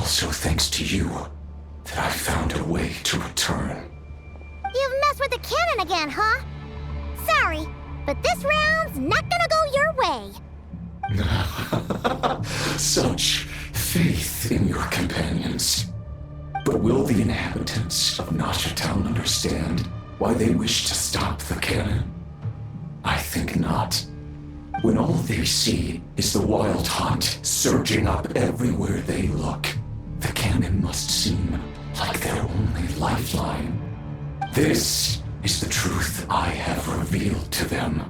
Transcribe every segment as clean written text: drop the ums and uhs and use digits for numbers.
also thanks to you that I found a way to return. You've messed with the cannon again, huh? Sorry, but this round's not gonna go your way. Such faith in your companions. But will the inhabitants of Nasha Town understand why they wish to stop the cannon? I think not. When all they see is the wild hunt surging up everywhere they look, the cannon must seem like their only lifeline. This is the truth I have revealed to them.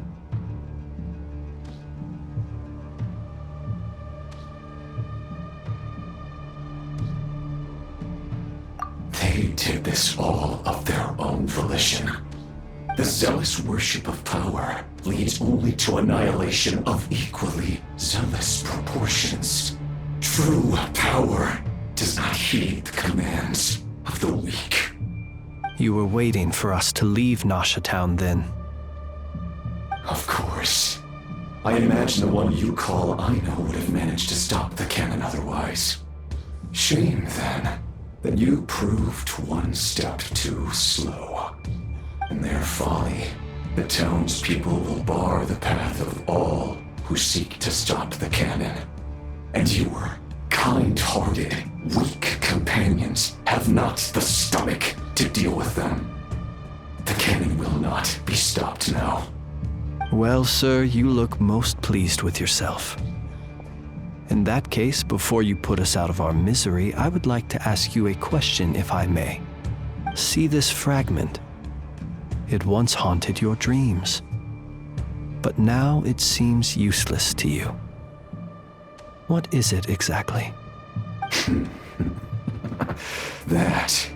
They did this all of their own volition. The zealous worship of power leads only to annihilation of equally zealous proportions. True power does not heed the commands of the weak. You were waiting for us to leave Nasha Town then. Of course. I imagine the one you call Aino would have managed to stop the cannon otherwise. Shame, then, that you proved one step too slow. In their folly, the townspeople will bar the path of all who seek to stop the cannon. And your kind-hearted, weak companions have not the stomach to deal with them. The cannon will not be stopped now. Well, sir, you look most pleased with yourself. In that case, before you put us out of our misery, I would like to ask you a question, if I may. See this fragment? It once haunted your dreams, but now it seems useless to you. What is it exactly? That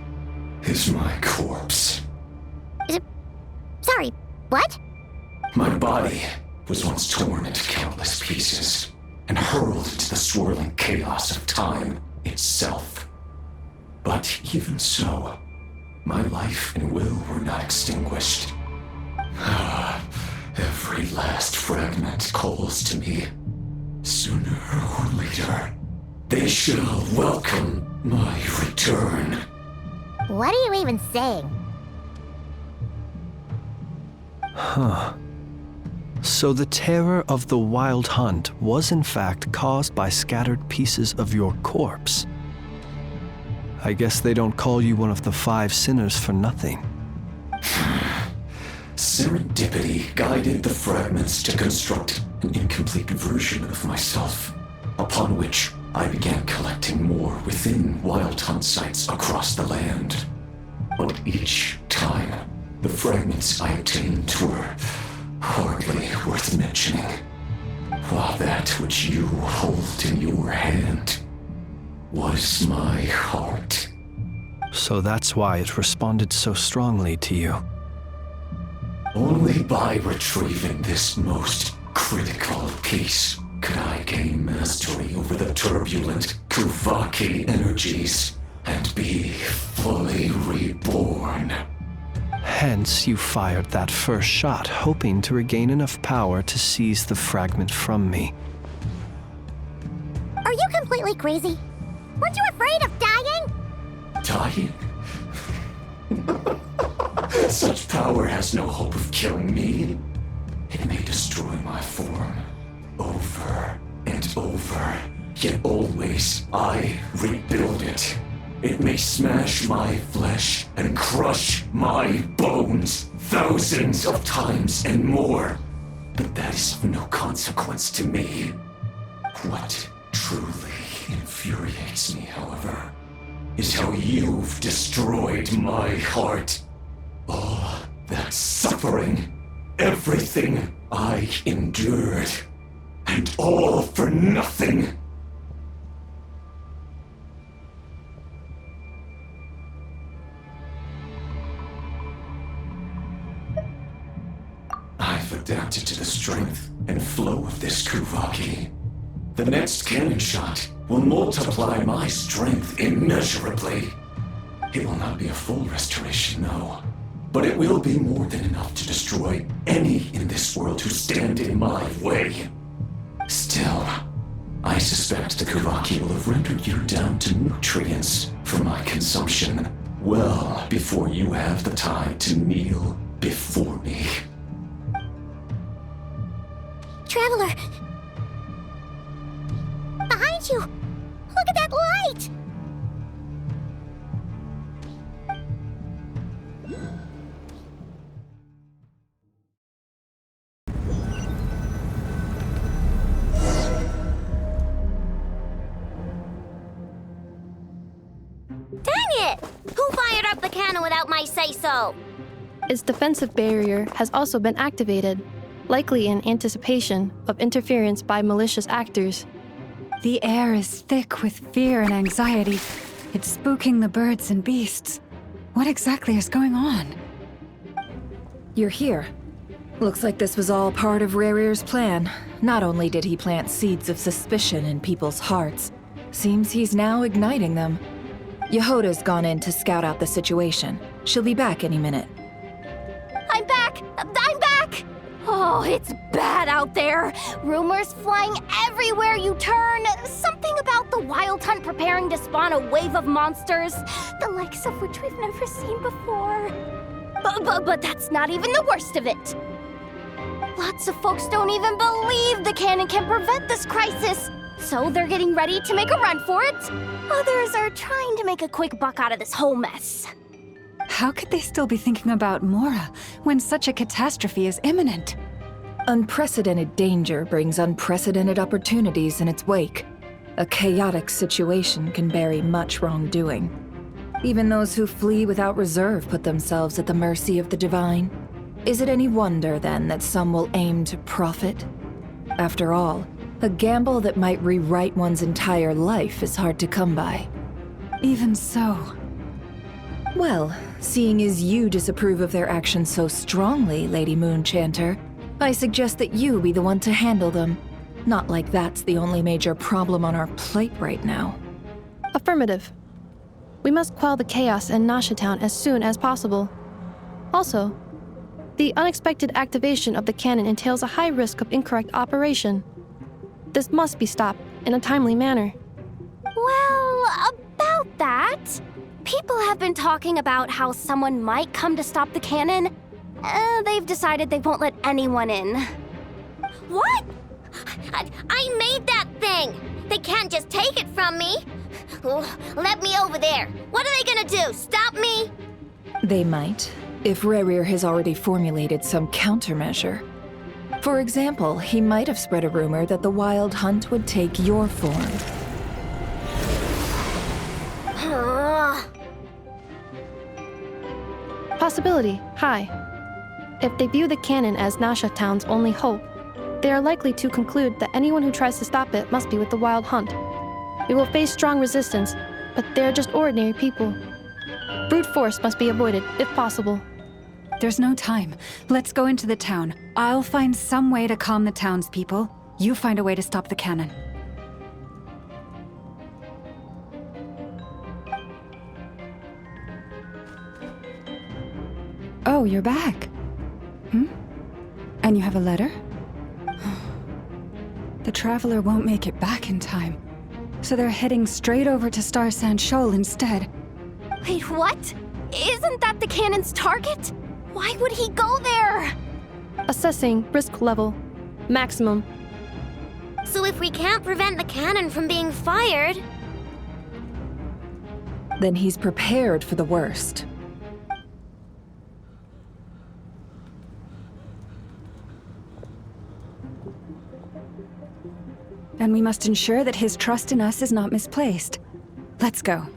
is my corpse. Sorry, what? My body was once torn into countless pieces and hurled into the swirling chaos of time itself. But even so, my life and will were not extinguished. Every last fragment calls to me. Sooner or later, they shall welcome my return. What are you even saying? Huh. So the terror of the wild hunt was in fact caused by scattered pieces of your corpse. I guess they don't call you one of the 5 sinners for nothing. Serendipity guided the fragments to construct an incomplete version of myself, upon which I began collecting more within wild hunt sites across the land. But each time, the fragments I obtained were hardly worth mentioning, while that which you hold in your hand was my heart. So that's why it responded so strongly to you. Only by retrieving this most critical piece could I gain mastery over the turbulent Kuvaki energies and be fully reborn. Hence, you fired that first shot, hoping to regain enough power to seize the fragment from me. Are you completely crazy? Weren't you afraid of dying? Dying? Such power has no hope of killing me. It may destroy my form over and over, yet always I rebuild it. It may smash my flesh and crush my bones thousands of times and more, but that is of no consequence to me. What truly infuriates me, however, is how you've destroyed my heart. All that suffering, everything I endured, and all for nothing. I've adapted to the strength and flow of this Kuvaki. The next cannon shot will multiply my strength immeasurably. It will not be a full restoration, no, but it will be more than enough to destroy any in this world who stand in my way. Still, I I suspect the Karaki will have rendered you down to nutrients for my consumption well before you have the time to kneel before me. Traveler! Behind you! Look at that light! Dang it! Who fired up the cannon without my say-so? Its defensive barrier has also been activated, likely in anticipation of interference by malicious actors. The air is thick with fear and anxiety. It's spooking the birds and beasts. What exactly is going on? You're here. Looks like this was all part of Rarir's plan. Not only did he plant seeds of suspicion in people's hearts, seems he's now igniting them. Yehoda's gone in to scout out the situation. She'll be back any minute. I'm back! I'm back! Oh, it's bad out there. Rumors flying everywhere you turn. Something about the Wild Hunt preparing to spawn a wave of monsters, the likes of which we've never seen before. But that's not even the worst of it. Lots of folks don't even believe the cannon can prevent this crisis, so they're getting ready to make a run for it. Others are trying to make a quick buck out of this whole mess. How could they still be thinking about Mora when such a catastrophe is imminent? Unprecedented danger brings unprecedented opportunities in its wake. A chaotic situation can bury much wrongdoing. Even those who flee without reserve put themselves at the mercy of the divine. Is it any wonder, then, that some will aim to profit? After all, a gamble that might rewrite one's entire life is hard to come by. Even so. Well, seeing as you disapprove of their actions so strongly, Lady Moonchanter, I suggest that you be the one to handle them. Not like that's the only major problem on our plate right now. Affirmative. We must quell the chaos in Nasha Town as soon as possible. Also, the unexpected activation of the cannon entails a high risk of incorrect operation. This must be stopped in a timely manner. Well, about that, people have been talking about how someone might come to stop the cannon. They've decided they won't let anyone in. What? I made that thing! They can't just take it from me! Let me over there! What are they gonna do, stop me? They might, if Rarir has already formulated some countermeasure. For example, he might have spread a rumor that the Wild Hunt would take your form. Possibility high. If they view the cannon as Nasha Town's only hope, they are likely to conclude that anyone who tries to stop it must be with the Wild Hunt. We will face strong resistance, but they are just ordinary people. Brute force must be avoided, if possible. There's no time. Let's go into the town. I'll find some way to calm the townspeople. You find a way to stop the cannon. Oh, you're back. And you have a letter? The Traveler won't make it back in time. So they're heading straight over to Star Sand Shoal instead. Wait, what? Isn't that the cannon's target? Why would he go there? Assessing risk level. Maximum. So if we can't prevent the cannon from being fired... Then he's prepared for the worst. And we must ensure that his trust in us is not misplaced. Let's go.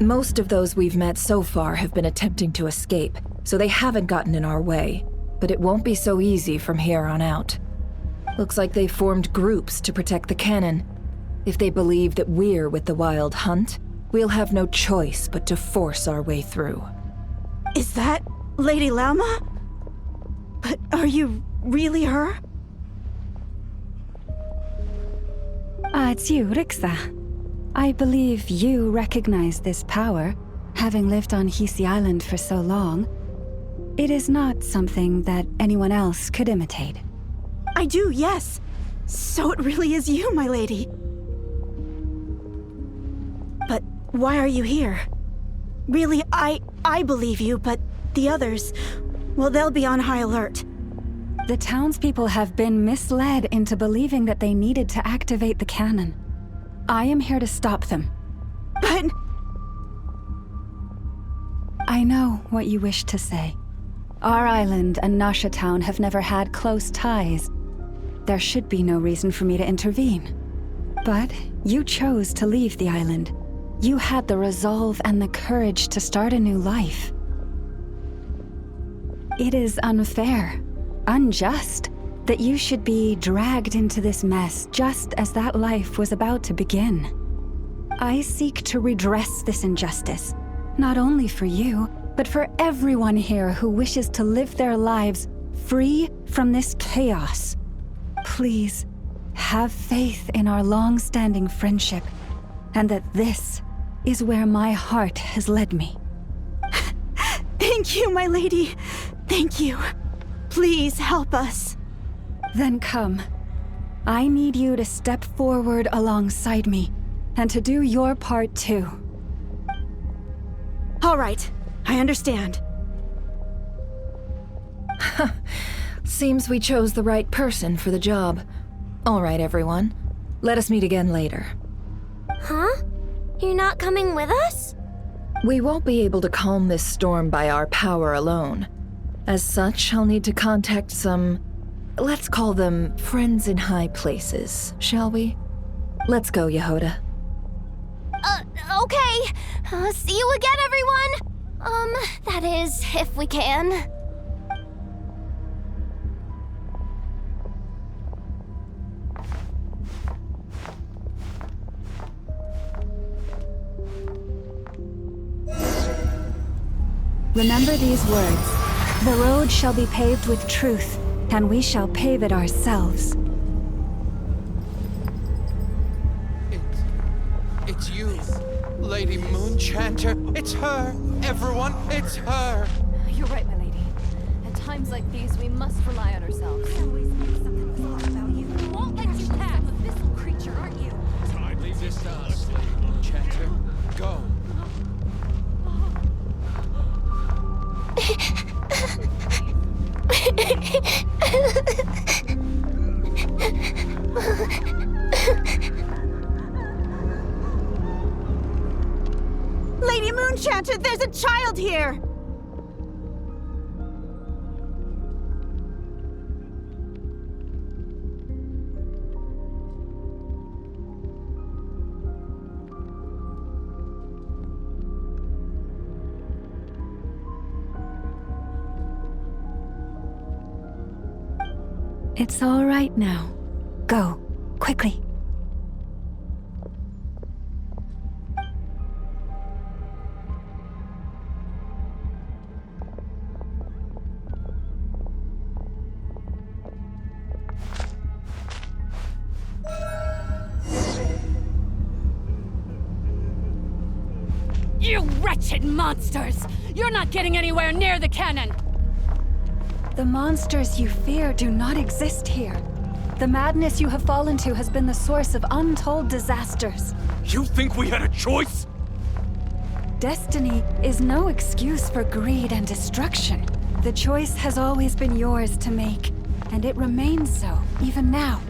Most of those we've met so far have been attempting to escape, so they haven't gotten in our way. but it won't be so easy from here on out. Looks like they formed groups to protect the cannon. If they believe that we're with the Wild Hunt, we'll have no choice but to force our way through. Is that Lady Lauma? But are you really her? It's you, Rixa. I believe you recognize this power, having lived on Hisi Island for so long. It is not something that anyone else could imitate. I do, yes. So it really is you, my lady. But why are you here? Really, I believe you, but the others, well, they'll be on high alert. The townspeople have been misled into believing that they needed to activate the cannon. I am here to stop them. But... I know what you wish to say. Our island and Nasha Town have never had close ties. There should be no reason for me to intervene. But you chose to leave the island. You had the resolve and the courage to start a new life. It is unfair, unjust, that you should be dragged into this mess just as that life was about to begin. I seek to redress this injustice, not only for you, but for everyone here who wishes to live their lives free from this chaos. Please, have faith in our long-standing friendship, and that this is where my heart has led me. Thank you, my lady. Thank you. Please help us. Then come. I need you to step forward alongside me, and to do your part too. All right, I understand. Seems we chose the right person for the job. All right, everyone. Let us meet again later. Huh? You're not coming with us? We won't be able to calm this storm by our power alone. As such, I'll need to contact some... let's call them friends in high places, shall we? Let's go, Yehoda. Okay. See you again, everyone! That is, if we can. Remember these words. The road shall be paved with truth, and we shall pave it ourselves. It's you, Lady Moonchanter. It's her, everyone. It's her. You're right, my lady. At times like these, we must rely on ourselves. I always knew something was off about you. We won't let you pass. An abyssal creature, aren't you? Leave this to us, Lady Moonchanter. Go. Lady Moonchanter, there's a child here! It's all right now. Go, quickly. You wretched monsters! You're not getting anywhere near the cannon! The monsters you fear do not exist here. The madness you have fallen to has been the source of untold disasters. You think we had a choice? Destiny is no excuse for greed and destruction. The choice has always been yours to make, and it remains so, even now.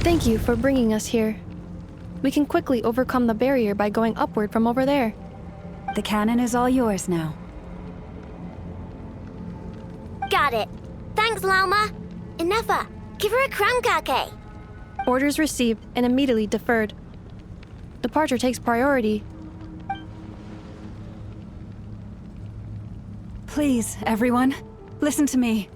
Thank you for bringing us here. We can quickly overcome the barrier by going upward from over there. The cannon is all yours now. Got it. Thanks, Lauma. Inefa, give her a crown kake. Orders received and immediately deferred. Departure takes priority. Please, everyone, listen to me.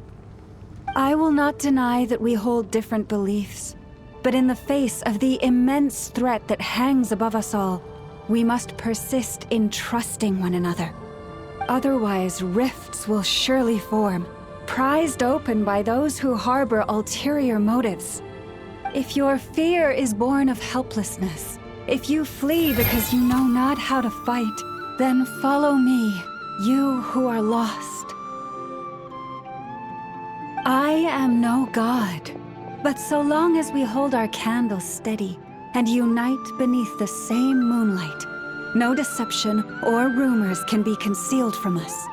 I will not deny that we hold different beliefs, but in the face of the immense threat that hangs above us all, we must persist in trusting one another. Otherwise, rifts will surely form, prized open by those who harbor ulterior motives. If your fear is born of helplessness, if you flee because you know not how to fight, then follow me, you who are lost. I am no god, but so long as we hold our candles steady and unite beneath the same moonlight, no deception or rumors can be concealed from us.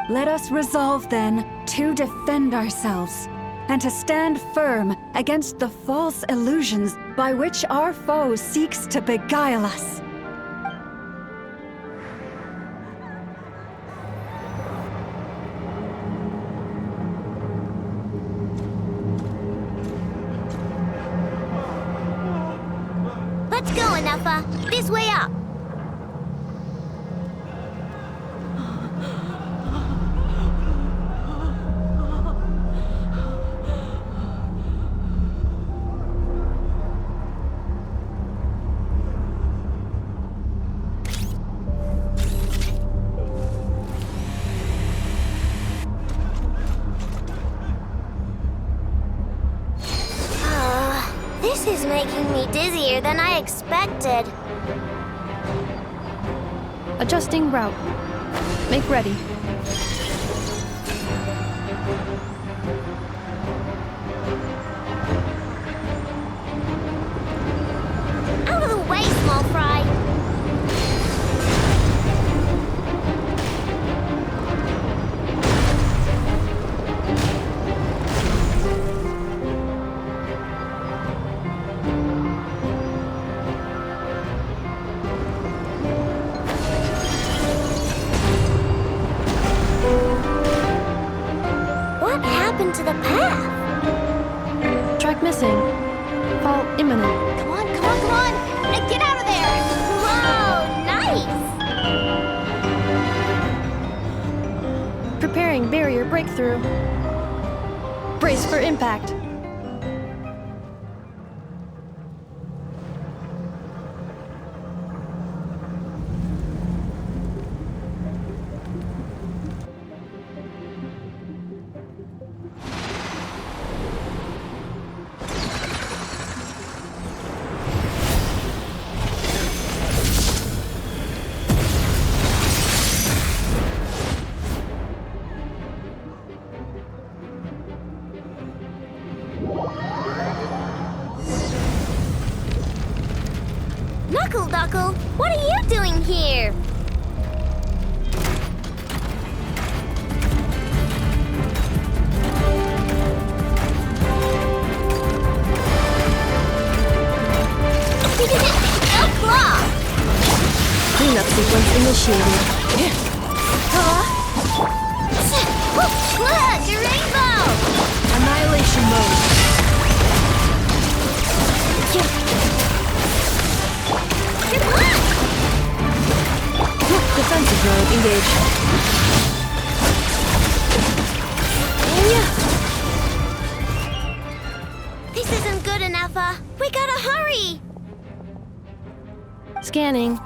Let us resolve then to defend ourselves and to stand firm against the false illusions by which our foe seeks to beguile us. Let's go, Inefa. This way up. This is making me dizzier than I expected. Adjusting route. Make ready. Out of the way, small fry. What happened to the path? Track missing. Fall imminent. Come on, come on, come on! Now get out of there! Whoa, nice! Preparing barrier breakthrough. Brace for impact. Knuckle, what are you doing here? No claw! Cleanup sequence initiated. Look, a rainbow! Annihilation mode. Defensive mode engaged. This isn't good enough, we gotta hurry! Scanning.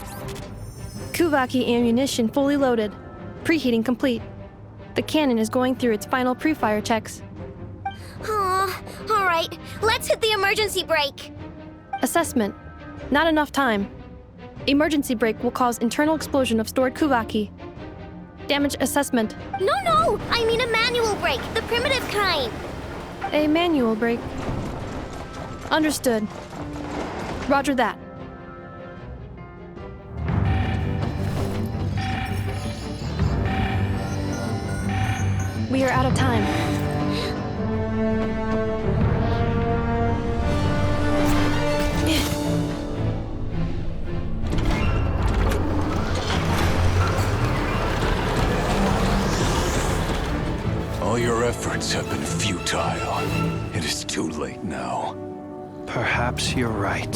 Kuvaki ammunition fully loaded. Preheating complete. The cannon is going through its final pre-fire checks. Aw, alright, let's hit the emergency brake. Assessment. Not enough time. Emergency brake will cause internal explosion of stored Kuvaki. Damage assessment. No, I mean a manual brake, the primitive kind. A manual brake. Understood. Roger that. We are out of time. All your efforts have been futile. It is too late now. Perhaps you're right.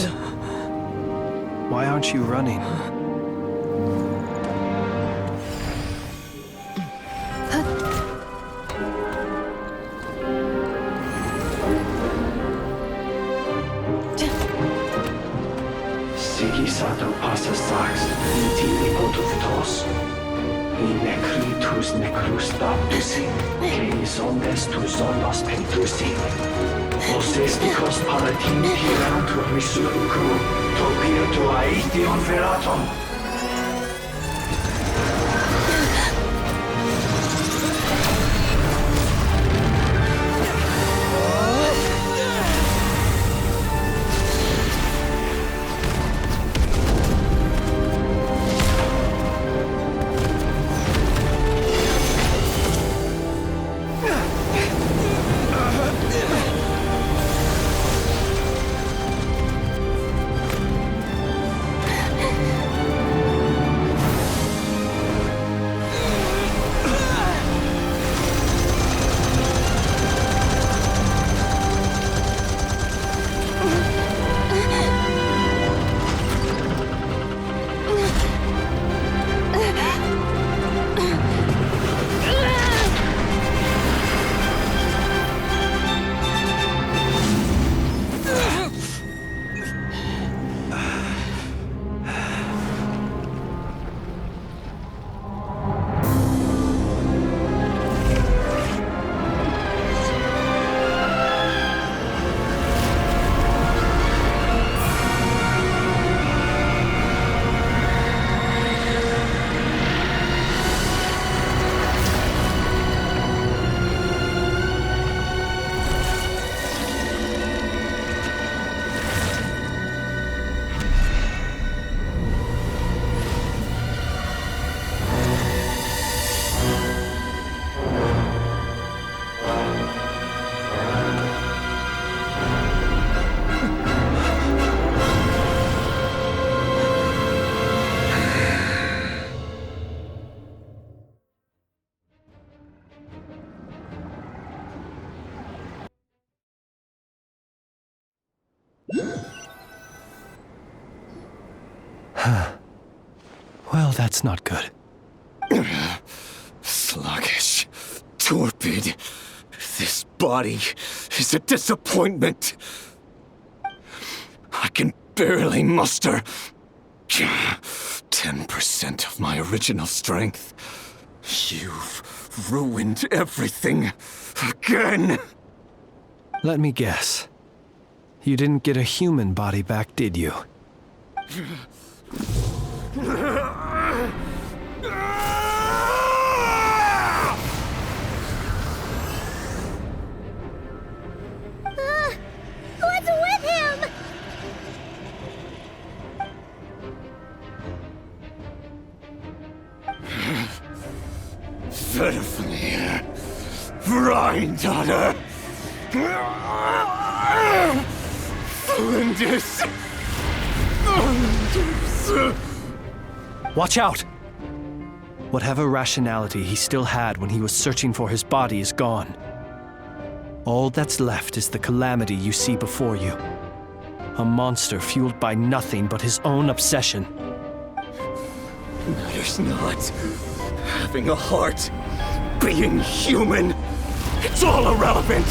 Why aren't you running? Sigisato passa sax, intili potutos. In necritus necrus baptusi, que omnes tu zonos pentusi. Os esticos palatin pirantur resurrucru, topirtu aethion feratum. Well, that's not good. Sluggish. Torpid. This body is a disappointment. I can barely muster 10% of my original strength. You've ruined everything again. Let me guess. You didn't get a human body back, did you? What's with him? Verfnir. Rheindaughter. Flinders. Watch out! Whatever rationality he still had when he was searching for his body is gone. All that's left is the calamity you see before you. A monster fueled by nothing but his own obsession. Matters not. Having a heart. Being human. It's all irrelevant.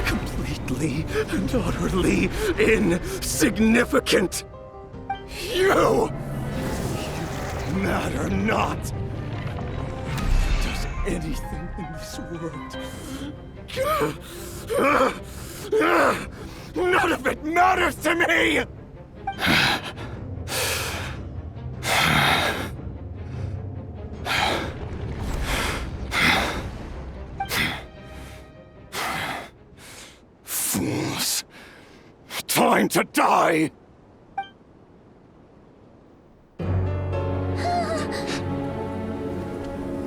Completely and utterly insignificant. You matter not. Does anything in this world. None of it matters to me! Fools. Time to die!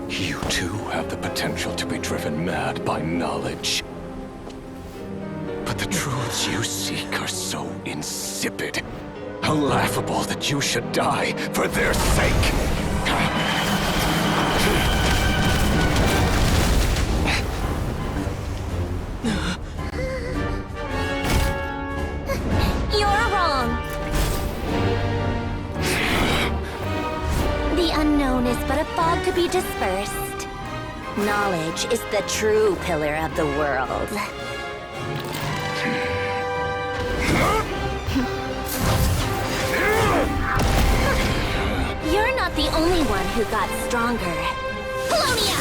You too have the potential to be driven mad by knowledge. But the truths you seek are so insipid. How laughable that you should die for their sake. alone is but a fog to be dispersed. Knowledge is the true pillar of the world. You're not the only one who got stronger. Polonia!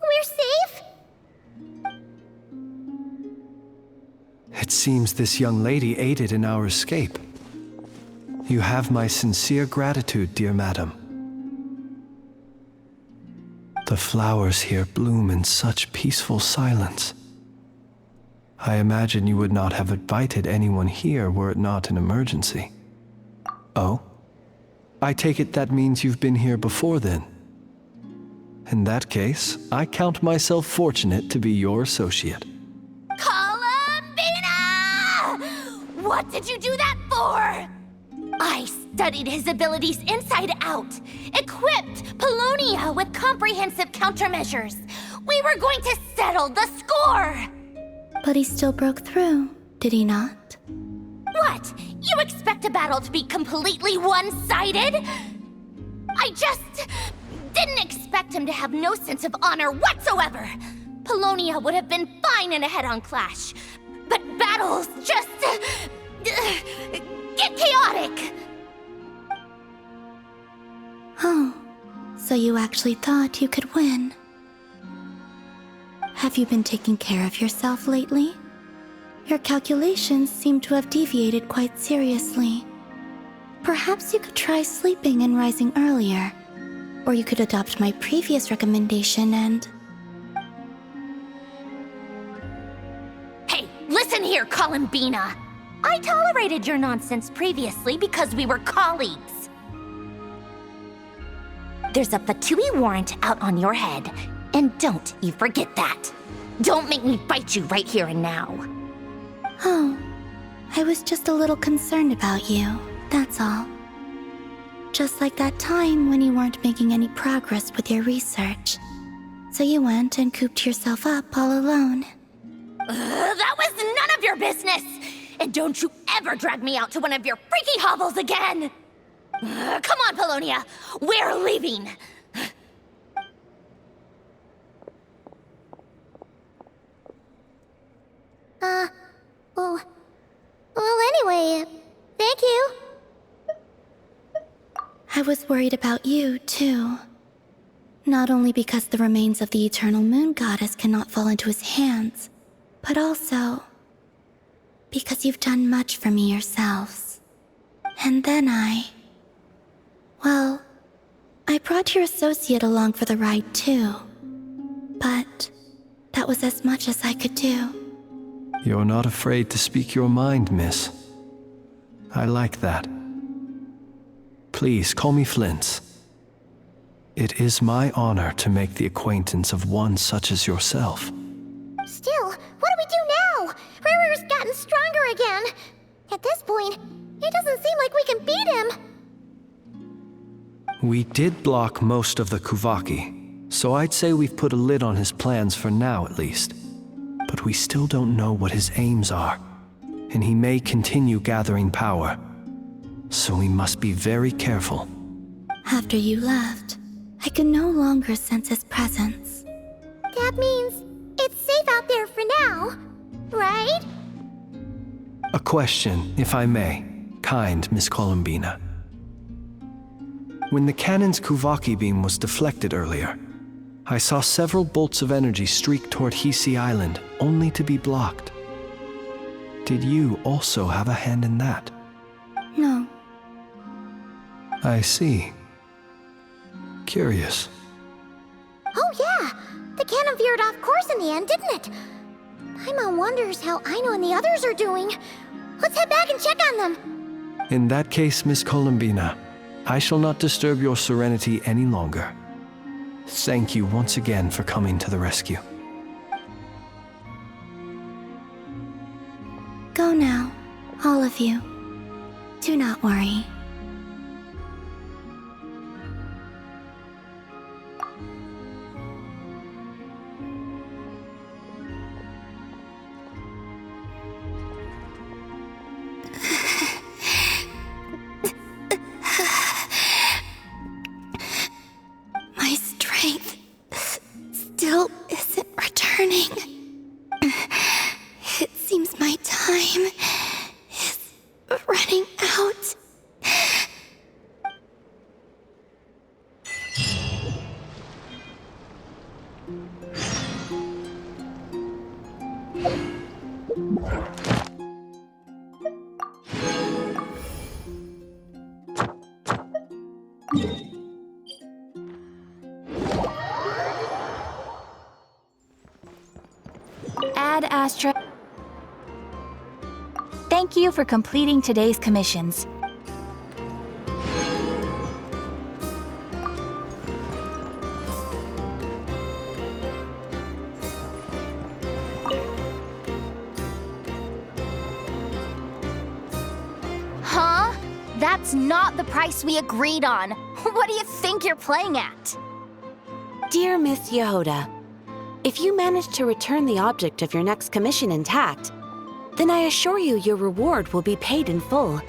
We're safe? It seems this young lady aided in our escape. You have my sincere gratitude, dear madam. The flowers here bloom in such peaceful silence. I imagine you would not have invited anyone here were it not an emergency. Oh? I take it that means you've been here before then. In that case, I count myself fortunate to be your associate. Columbina! What did you do that for? I studied his abilities inside out, equipped Polonia with comprehensive countermeasures. We were going to settle the score! But he still broke through, did he not? What? You expect a battle to be completely one-sided? I just didn't expect him to have no sense of honor whatsoever. Polonia would have been fine in a head-on clash, but battles just get chaotic. Oh, so you actually thought you could win. Have you been taking care of yourself lately? Your calculations seem to have deviated quite seriously. Perhaps you could try sleeping and rising earlier. Or you could adopt my previous recommendation and... Hey, listen here, Columbina! I tolerated your nonsense previously because we were colleagues. There's a Fatui warrant out on your head, and don't you forget that. Don't make me fight you right here and now. Oh, I was just a little concerned about you, that's all. Just like that time when you weren't making any progress with your research. So you went and cooped yourself up all alone. That was none of your business! And don't you ever drag me out to one of your freaky hovels again! Come on, Polonia! We're leaving! Well, anyway, thank you. I was worried about you, too. Not only because the remains of the eternal moon goddess cannot fall into his hands, but also because you've done much for me yourselves. And then well, I brought your associate along for the ride, too. but that was as much as I could do. You're not afraid to speak your mind, miss. I like that. Please call me Flint's. It is my honor to make the acquaintance of one such as yourself. Still, what do we do now? Rirer's gotten stronger again. At this point, it doesn't seem like we can beat him. We did block most of the Kuvaki, so I'd say we've put a lid on his plans for now at least. But we still don't know what his aims are, and he may continue gathering power. So we must be very careful. After you left, I could no longer sense his presence. That means it's safe out there for now, right? A question, if I may, kind Miss Columbina. When the cannon's Kuvaki beam was deflected earlier, I saw several bolts of energy streak toward Hisi Island, only to be blocked. Did you also have a hand in that? No. I see. Curious. Oh yeah, the cannon veered off course in the end, didn't it? Paimon wonders how Aino and the others are doing. Let's head back and check on them. In that case, Miss Columbina, I shall not disturb your serenity any longer. Thank you once again for coming to the rescue. Go now, all of you. Do not worry. My strength still isn't returning. It seems my time is running out. Ad Astra. Thank you for completing today's commissions. Huh? That's not the price we agreed on. What do you think you're playing at? Dear Miss Yehoda, if you manage to return the object of your next commission intact, then I assure you your reward will be paid in full.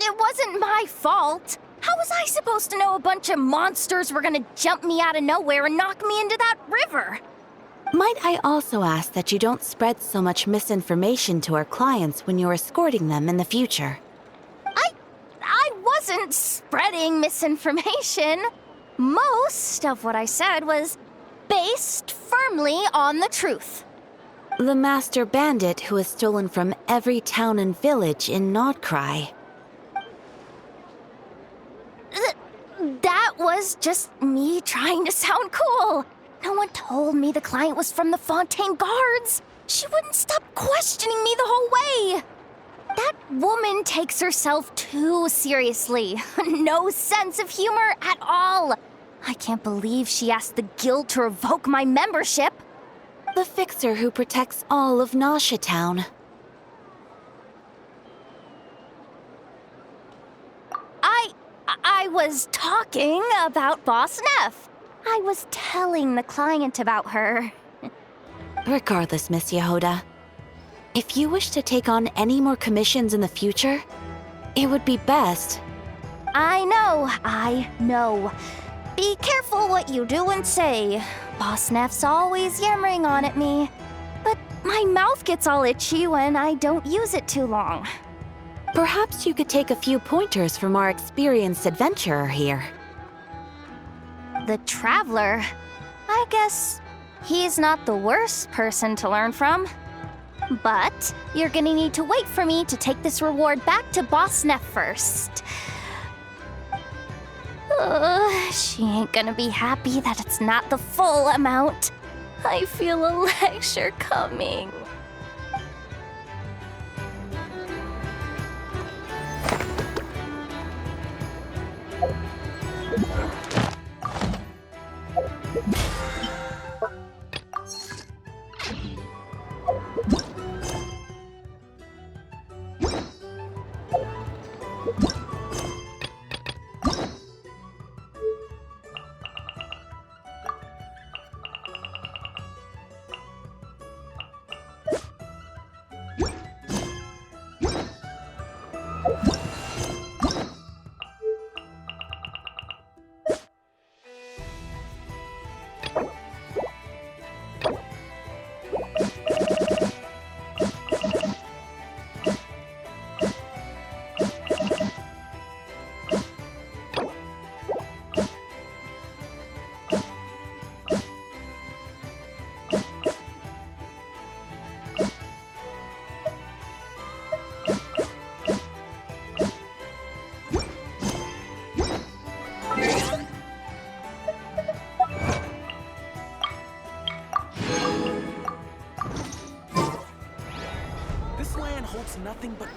It wasn't my fault. How was I supposed to know a bunch of monsters were gonna jump me out of nowhere and knock me into that river? Might I also ask that you don't spread so much misinformation to our clients when you're escorting them in the future? I wasn't spreading misinformation. Most of what I said was based firmly on the truth. The master bandit who has stolen from every town and village in Nodcry. That was just me trying to sound cool. No one told me the client was from the Fontaine Guards. She wouldn't stop questioning me the whole way. That woman takes herself too seriously. No sense of humor at all. I can't believe she asked the guild to revoke my membership. The fixer who protects all of Nasha Town. I was talking about Boss Neff. I was telling the client about her. Regardless, Miss Yehoda, if you wish to take on any more commissions in the future, it would be best. I know. Be careful what you do and say. Boss Neff's always yammering on at me. But my mouth gets all itchy when I don't use it too long. Perhaps you could take a few pointers from our experienced adventurer here. The Traveler. I guess he's not the worst person to learn from. But you're gonna need to wait for me to take this reward back to Boss Neff first. She ain't gonna be happy that it's not the full amount. I feel a lecture coming. This land holds nothing but